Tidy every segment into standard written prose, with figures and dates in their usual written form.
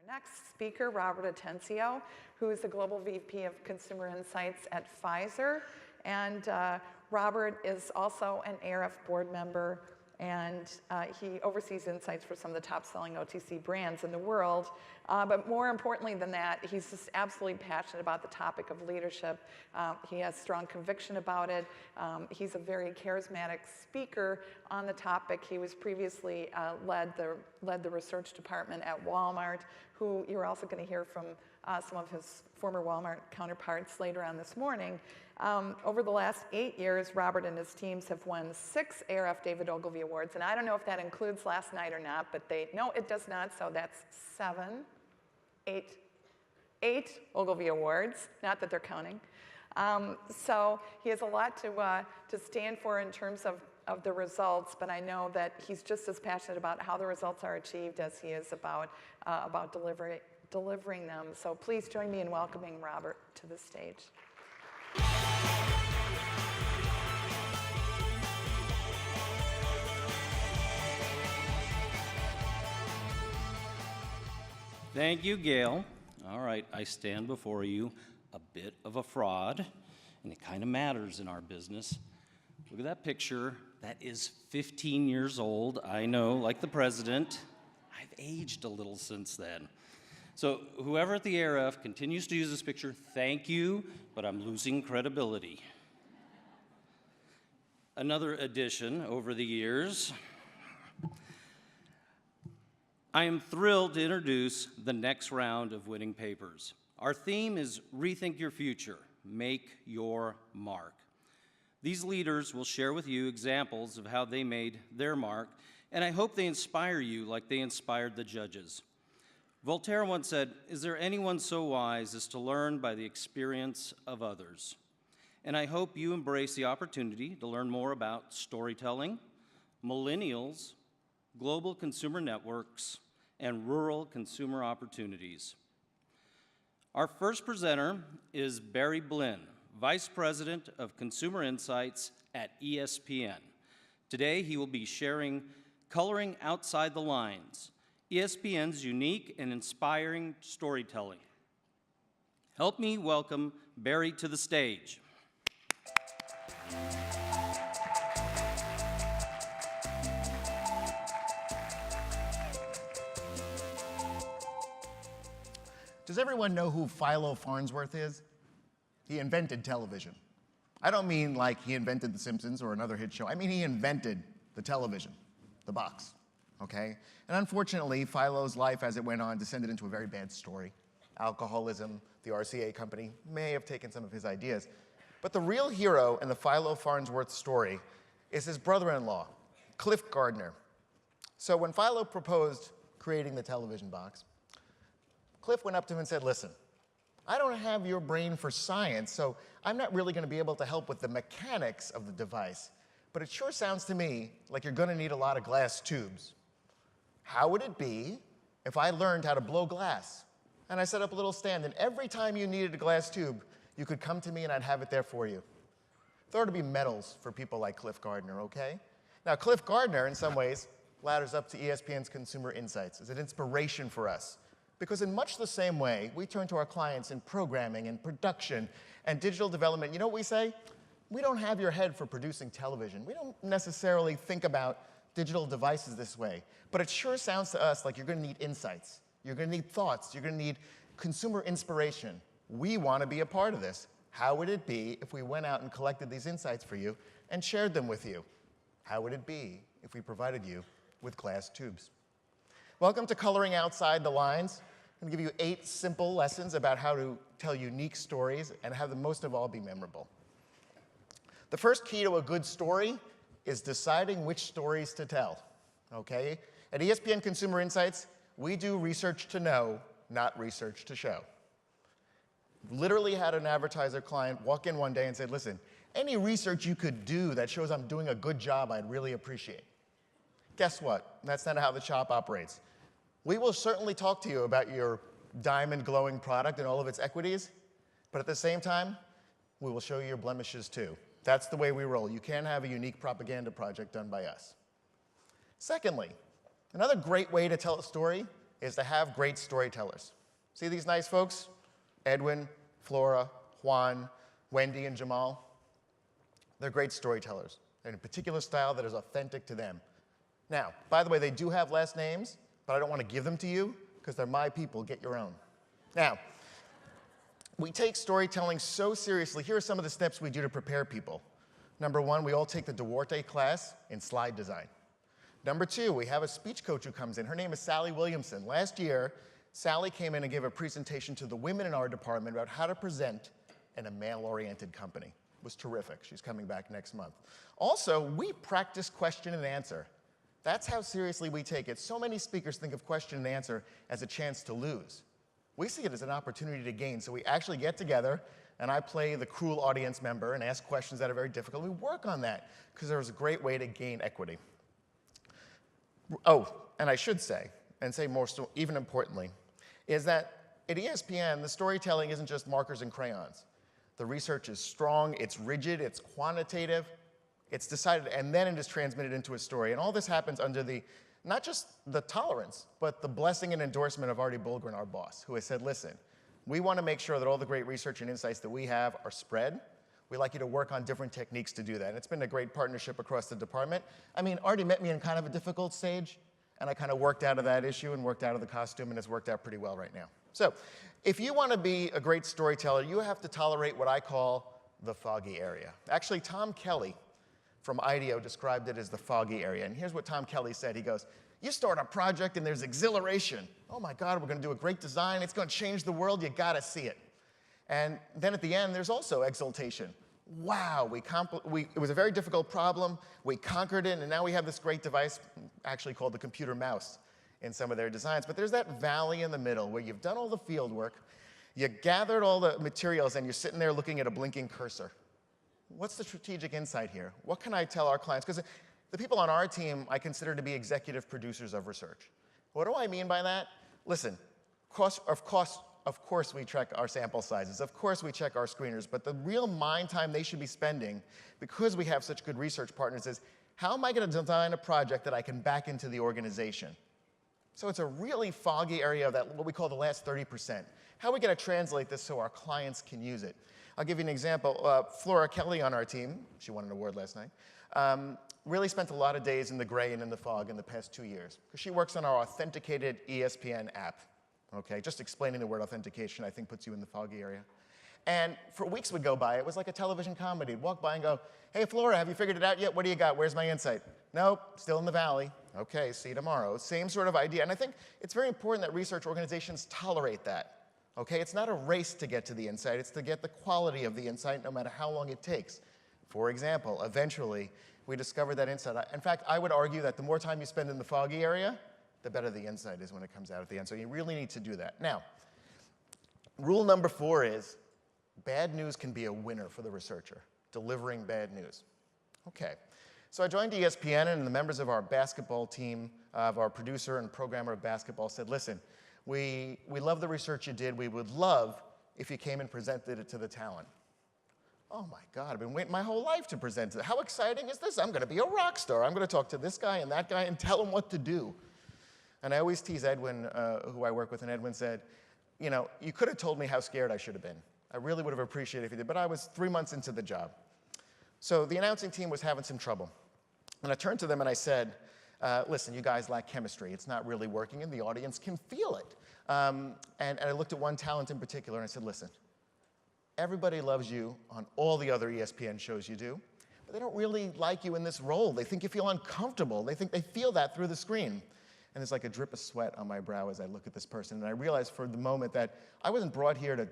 Next speaker, Robert Atencio, who is the Global VP of Consumer Insights at Pfizer. And Robert is also an ARF board member, and he oversees insights for some of the top-selling OTC brands in the world. But more importantly than that, he's just absolutely passionate about the topic of leadership. He has strong conviction about it. He's a very charismatic speaker on the topic. He was previously led the research department at Walmart, who you're also going to hear from some of his former Walmart counterparts later on this morning. Over the last 8 years, Robert and his teams have won 6 ARF David Ogilvy Awards, and I don't know if that includes last night or not, but no, it does not, so that's 8 Ogilvy Awards, not that they're counting. So he has a lot to stand for in terms of the results, but I know that he's just as passionate about how the results are achieved as he is about delivering them. So please join me in welcoming Robert to the stage. Thank you, Gail. All right, I stand before you a bit of a fraud, and it kind of matters in our business. Look at that picture. That is 15 years old. I know, like the president, I've aged a little since then. So whoever at the ARF continues to use this picture, thank you, but I'm losing credibility. Another addition over the years. I am thrilled to introduce the next round of winning papers. Our theme is Rethink Your Future, Make Your Mark. These leaders will share with you examples of how they made their mark, and I hope they inspire you like they inspired the judges. Voltaire once said, "Is there anyone so wise as to learn by the experience of others?" And I hope you embrace the opportunity to learn more about storytelling, millennials, global consumer networks, and rural consumer opportunities. Our first presenter is Barry Blyn, Vice President of Consumer Insights at ESPN. Today, he will be sharing Coloring Outside the Lines, ESPN's unique and inspiring storytelling. Help me welcome Barry to the stage. Does everyone know who Philo Farnsworth is? He invented television. I don't mean like he invented The Simpsons or another hit show. I mean he invented the television, the box, okay? And unfortunately, Philo's life as it went on descended into a very bad story. Alcoholism, the RCA company may have taken some of his ideas. But the real hero in the Philo Farnsworth story is his brother-in-law, Cliff Gardner. So when Philo proposed creating the television box, Cliff went up to him and said, "Listen, I don't have your brain for science, so I'm not really going to be able to help with the mechanics of the device. But it sure sounds to me like you're going to need a lot of glass tubes. How would it be if I learned how to blow glass? And I set up a little stand, and every time you needed a glass tube, you could come to me and I'd have it there for you." There ought to be medals for people like Cliff Gardner, okay? Now, Cliff Gardner, in some ways, ladders up to ESPN's Consumer Insights as an inspiration for us. Because in much the same way, we turn to our clients in programming and production and digital development. You know what we say? We don't have your head for producing television. We don't necessarily think about digital devices this way. But it sure sounds to us like you're going to need insights. You're going to need thoughts. You're going to need consumer inspiration. We want to be a part of this. How would it be if we went out and collected these insights for you and shared them with you? How would it be if we provided you with glass tubes? Welcome to Coloring Outside the Lines. I'm going to give you 8 simple lessons about how to tell unique stories and have them most of all be memorable. The first key to a good story is deciding which stories to tell, okay? At ESPN Consumer Insights, we do research to know, not research to show. Literally had an advertiser client walk in one day and said, "Listen, any research you could do that shows I'm doing a good job, I'd really appreciate." Guess what? That's not how the shop operates. We will certainly talk to you about your diamond glowing product and all of its equities, but at the same time, we will show you your blemishes too. That's the way we roll. You can't have a unique propaganda project done by us. Secondly, another great way to tell a story is to have great storytellers. See these nice folks? Edwin, Flora, Juan, Wendy, and Jamal. They're great storytellers in a particular style that is authentic to them. Now, by the way, they do have last names, but I don't want to give them to you because they're my people. Get your own. Now, we take storytelling so seriously. Here are some of the steps we do to prepare people. Number one, we all take the Duarte class in slide design. Number two, we have a speech coach who comes in. Her name is Sally Williamson. Last year, Sally came in and gave a presentation to the women in our department about how to present in a male-oriented company. It was terrific. She's coming back next month. Also, we practice question and answer. That's how seriously we take it. So many speakers think of question and answer as a chance to lose. We see it as an opportunity to gain. So we actually get together, and I play the cruel audience member and ask questions that are very difficult. We work on that because there's a great way to gain equity. Oh, and I should say, and say more so, even importantly, is that at ESPN, the storytelling isn't just markers and crayons. The research is strong, it's rigid, it's quantitative, it's decided, and then it is transmitted into a story. And all this happens under the, not just the tolerance, but the blessing and endorsement of Artie Bulgren, our boss, who has said, listen, we want to make sure that all the great research and insights that we have are spread. We'd like you to work on different techniques to do that. And it's been a great partnership across the department. I mean, Artie met me in kind of a difficult stage, and I kind of worked out of that issue and worked out of the costume, and it's worked out pretty well right now. So if you want to be a great storyteller, you have to tolerate what I call the foggy area. Actually, Tom Kelly from IDEO described it as the foggy area. And here's what Tom Kelly said. He goes, you start a project and there's exhilaration. Oh my God, we're going to do a great design. It's going to change the world. You got to see it. And then at the end, there's also exultation. Wow, it was a very difficult problem. We conquered it, and now we have this great device, actually called the computer mouse, in some of their designs. But there's that valley in the middle where you've done all the field work, you gathered all the materials, and you're sitting there looking at a blinking cursor. What's the strategic insight here? What can I tell our clients? Because the people on our team I consider to be executive producers of research. What do I mean by that? Listen, of course we check our sample sizes. Of course we check our screeners. But the real mind time they should be spending, because we have such good research partners, is how am I going to design a project that I can back into the organization? So it's a really foggy area of that, what we call the last 30%. How are we going to translate this so our clients can use it? I'll give you an example. Flora Kelly on our team, she won an award last night, really spent a lot of days in the gray and in the fog in the past 2 years. Because she works on our authenticated ESPN app. Okay, just explaining the word authentication, I think, puts you in the foggy area. And for weeks would go by, it was like a television comedy. I'd walk by and go, hey, Flora, have you figured it out yet? What do you got? Where's my insight? Nope, still in the valley. Okay, see you tomorrow. Same sort of idea. And I think it's very important that research organizations tolerate that. Okay, it's not a race to get to the insight. It's to get the quality of the insight no matter how long it takes. For example, eventually, we discovered that insight. In fact, I would argue that the more time you spend in the foggy area, the better the insight is when it comes out at the end. So you really need to do that. Now, rule number 4 is bad news can be a winner for the researcher, delivering bad news. Okay, so I joined ESPN, and the members of our basketball team, of our producer and programmer of basketball, said, listen, we love the research you did. We would love if you came and presented it to the talent. Oh my God, I've been waiting my whole life to present it. How exciting is this? I'm going to be a rock star. I'm going to talk to this guy and that guy and tell him what to do. And I always tease Edwin, who I work with, and Edwin said, you know, you could have told me how scared I should have been. I really would have appreciated if you did, but I was 3 months into the job. So the announcing team was having some trouble. And I turned to them and I said, listen, you guys lack chemistry. It's not really working, and the audience can feel it. And I looked at one talent in particular, and I said, listen, everybody loves you on all the other ESPN shows you do, but they don't really like you in this role. They think you feel uncomfortable. They think they feel that through the screen. And there's like a drip of sweat on my brow as I look at this person. And I realized for the moment that I wasn't brought here to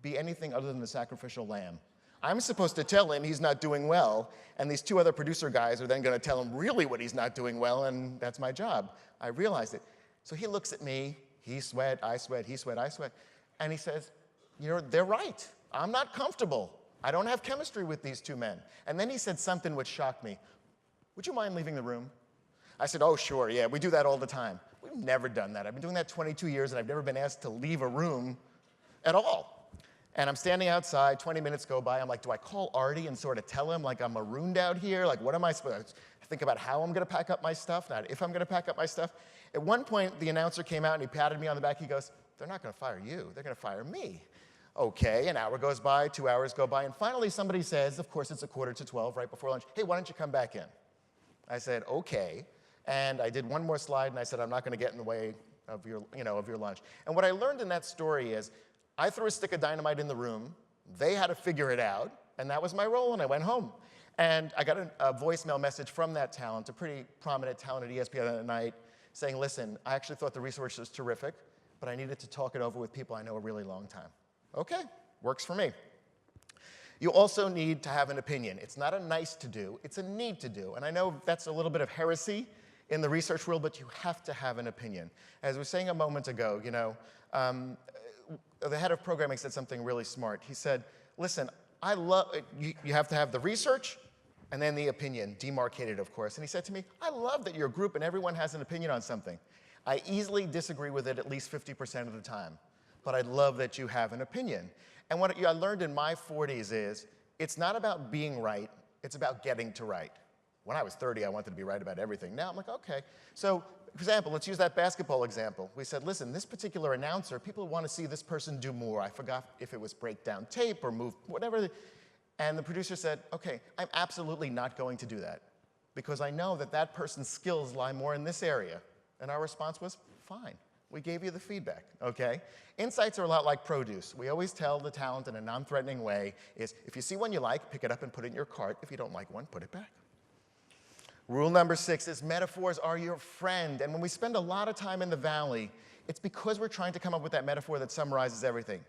be anything other than the sacrificial lamb. I'm supposed to tell him he's not doing well, and these 2 other producer guys are then going to tell him really what he's not doing well, and that's my job. I realized it. So he looks at me. He sweat, I sweat, he sweat, I sweat. And he says, you know, they're right. I'm not comfortable. I don't have chemistry with these 2 men. And then he said something which shocked me. Would you mind leaving the room? I said, oh, sure, yeah, we do that all the time. We've never done that. I've been doing that 22 years, and I've never been asked to leave a room at all. And I'm standing outside, 20 minutes go by. I'm like, do I call Artie and sort of tell him, like, I'm marooned out here? Like, what am I supposed to think about how I'm going to pack up my stuff, not if I'm going to pack up my stuff? At one point, the announcer came out and he patted me on the back. He goes, they're not going to fire you. They're going to fire me. Okay, an hour goes by, 2 hours go by, and finally somebody says, of course it's 11:45 right before lunch, hey, why don't you come back in? I said, okay. And I did one more slide, and I said, I'm not going to get in the way of your, of your lunch. And what I learned in that story is, I threw a stick of dynamite in the room, they had to figure it out, and that was my role, and I went home. And I got a voicemail message from that talent, a pretty prominent talent at ESPN that night, saying, listen, I actually thought the research was terrific, but I needed to talk it over with people I know a really long time. Okay, works for me. You also need to have an opinion. It's not a nice to do, it's a need to do. And I know that's a little bit of heresy in the research world, but you have to have an opinion. As we were saying a moment ago, the head of programming said something really smart. He said, listen, I love, you have to have the research and then the opinion, demarcated, of course. And he said to me, I love that your group and everyone has an opinion on something. I easily disagree with it at least 50% of the time. But I love that you have an opinion. And what I learned in my 40s is, it's not about being right, it's about getting to right. When I was 30, I wanted to be right about everything. Now I'm like, okay. So, for example, let's use that basketball example. We said, listen, this particular announcer, people want to see this person do more. I forgot if it was break down tape or move, whatever. And the producer said, okay, I'm absolutely not going to do that, because I know that that person's skills lie more in this area. And our response was, fine. We gave you the feedback, okay? Insights are a lot like produce. We always tell the talent in a non-threatening way is, if you see one you like, pick it up and put it in your cart. If you don't like one, put it back. Rule number 6 is metaphors are your friend. And when we spend a lot of time in the Valley, it's because we're trying to come up with that metaphor that summarizes everything.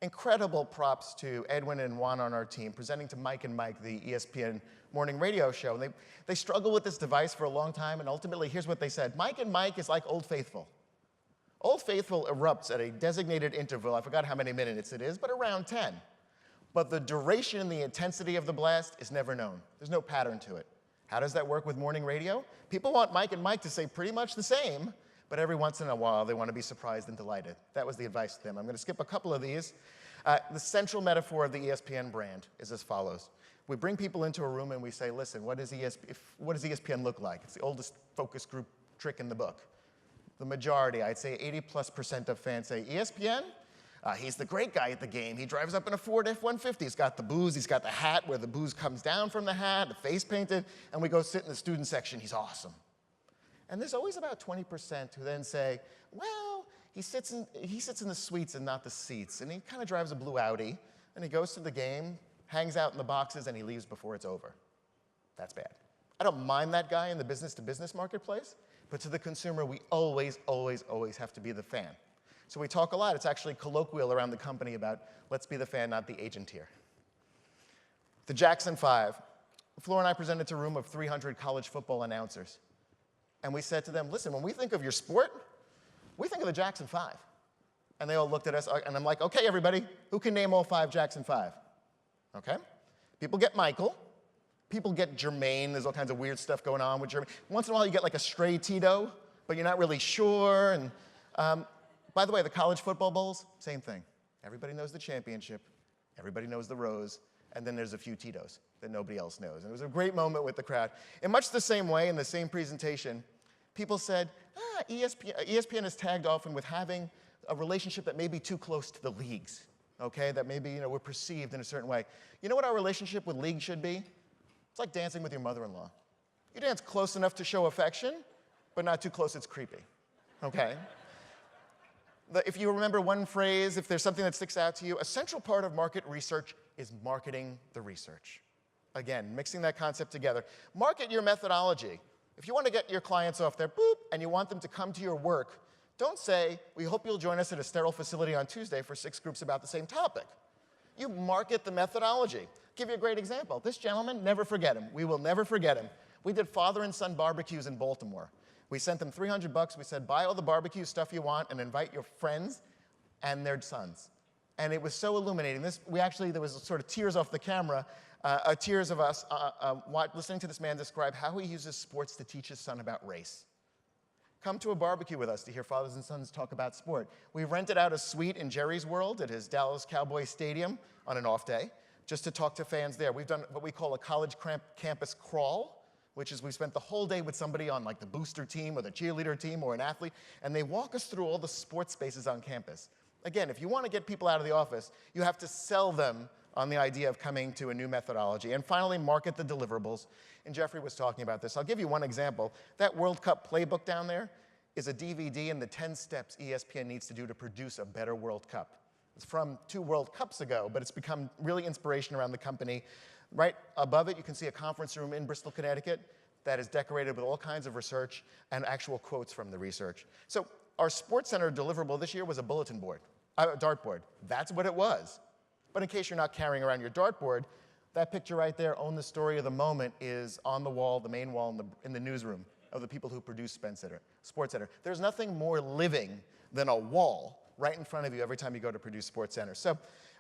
Incredible props to Edwin and Juan on our team, presenting to Mike and Mike, the ESPN morning radio show. And they struggled with this device for a long time, and ultimately, here's what they said. Mike and Mike is like Old Faithful. Old Faithful erupts at a designated interval. I forgot how many minutes it is, but around 10. But the duration and the intensity of the blast is never known. There's no pattern to it. How does that work with morning radio? People want Mike and Mike to say pretty much the same, but every once in a while, they want to be surprised and delighted. That was the advice to them. I'm going to skip a couple of these. The central metaphor of the ESPN brand is as follows. We bring people into a room and we say, listen, what does ESPN look like? It's the oldest focus group trick in the book. The majority, I'd say 80+% of fans say, ESPN? He's the great guy at the game. He drives up in a Ford F-150. He's got the booze. He's got the hat where the booze comes down from the hat, the face painted, and we go sit in the student section. He's awesome. And there's always about 20% who then say, well, he sits in the suites and not the seats, and he kind of drives a blue Audi, and he goes to the game, hangs out in the boxes, and he leaves before it's over. That's bad. I don't mind that guy in the business-to-business marketplace, but to the consumer, we always, always, always have to be the fan. So we talk a lot. It's actually colloquial around the company about let's be the fan, not the agent here. The Jackson 5. Flora and I presented to a room of 300 college football announcers. And we said to them, listen, when we think of your sport, we think of the Jackson 5. And they all looked at us, and I'm like, okay, everybody, who can name all 5 Jackson 5? Okay? People get Michael. People get Jermaine. There's all kinds of weird stuff going on with Jermaine. Once in a while, you get like a stray Tito, but you're not really sure. And by the way, the college football bowls, same thing. Everybody knows the championship. Everybody knows the rose. And then there's a few Titos that nobody else knows. And it was a great moment with the crowd. In much the same way, in the same presentation, people said, ESPN is tagged often with having a relationship that may be too close to the leagues, okay? That maybe we're perceived in a certain way. You know what our relationship with leagues should be? It's like dancing with your mother-in-law. You dance close enough to show affection, but not too close it's creepy, okay? If you remember one phrase, if there's something that sticks out to you, a central part of market research is marketing the research. Again, mixing that concept together. Market your methodology. If you want to get your clients off their boop and you want them to come to your work, don't say, we hope you'll join us at a sterile facility on Tuesday for 6 groups about the same topic. You market the methodology. I'll give you a great example. This gentleman, never forget him. We will never forget him. We did father and son barbecues in Baltimore. We sent them $300. We said, buy all the barbecue stuff you want and invite your friends and their sons. And it was so illuminating. There was sort of tears off the camera, tears of us listening to this man describe how he uses sports to teach his son about race. come to a barbecue with us to hear fathers and sons talk about sport. We rented out a suite in Jerry's World at his Dallas Cowboys Stadium on an off day, just to talk to fans there. We've done what we call a college campus crawl, which is we spent the whole day with somebody on like the booster team or the cheerleader team or an athlete, and they walk us through all the sports spaces on campus. Again, if you want to get people out of the office, you have to sell them on the idea of coming to a new methodology. And finally, market the deliverables. And Jeffrey was talking about this. I'll give you one example. That World Cup playbook down there is a DVD in the 10 steps ESPN needs to do to produce a better World Cup. It's from 2 World Cups ago, but it's become really inspiration around the company. Right above it, you can see a conference room in Bristol, Connecticut that is decorated with all kinds of research and actual quotes from the research. So our Sports Center deliverable this year was a bulletin board, a dartboard. That's what it was. But in case you're not carrying around your dartboard, that picture right there, Own the Story of the Moment, is on the wall, the main wall in the newsroom of the people who produce Sports Center. There's nothing more living than a wall right in front of you every time you go to produce Sports Center. So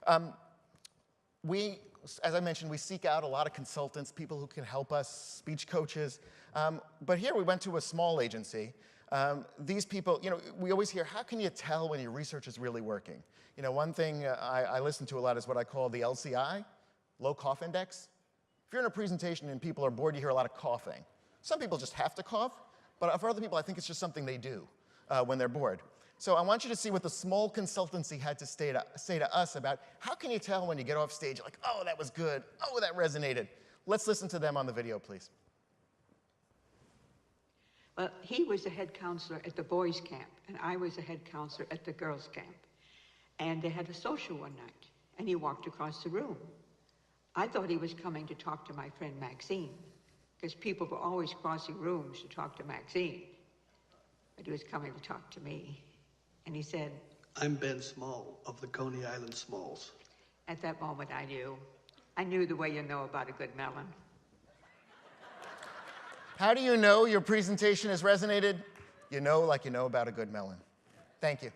as I mentioned, we seek out a lot of consultants, people who can help us, speech coaches. But here we went to a small agency. These people, we always hear, how can you tell when your research is really working? One thing I listen to a lot is what I call the LCI, low cough index. If you're in a presentation and people are bored, you hear a lot of coughing. Some people just have to cough, but for other people, I think it's just something they do when they're bored. So I want you to see what the small consultancy had to say to us about how can you tell when you get off stage, like, oh, that was good, oh, that resonated. Let's listen to them on the video, please. Well, he was a head counselor at the boys' camp, and I was a head counselor at the girls' camp. And they had a social one night, and he walked across the room. I thought he was coming to talk to my friend Maxine, because people were always crossing rooms to talk to Maxine. But he was coming to talk to me. And he said, I'm Ben Small of the Coney Island Smalls. At that moment, I knew the way you know about a good melon. How do you know your presentation has resonated? You know like you know about a good melon. Thank you.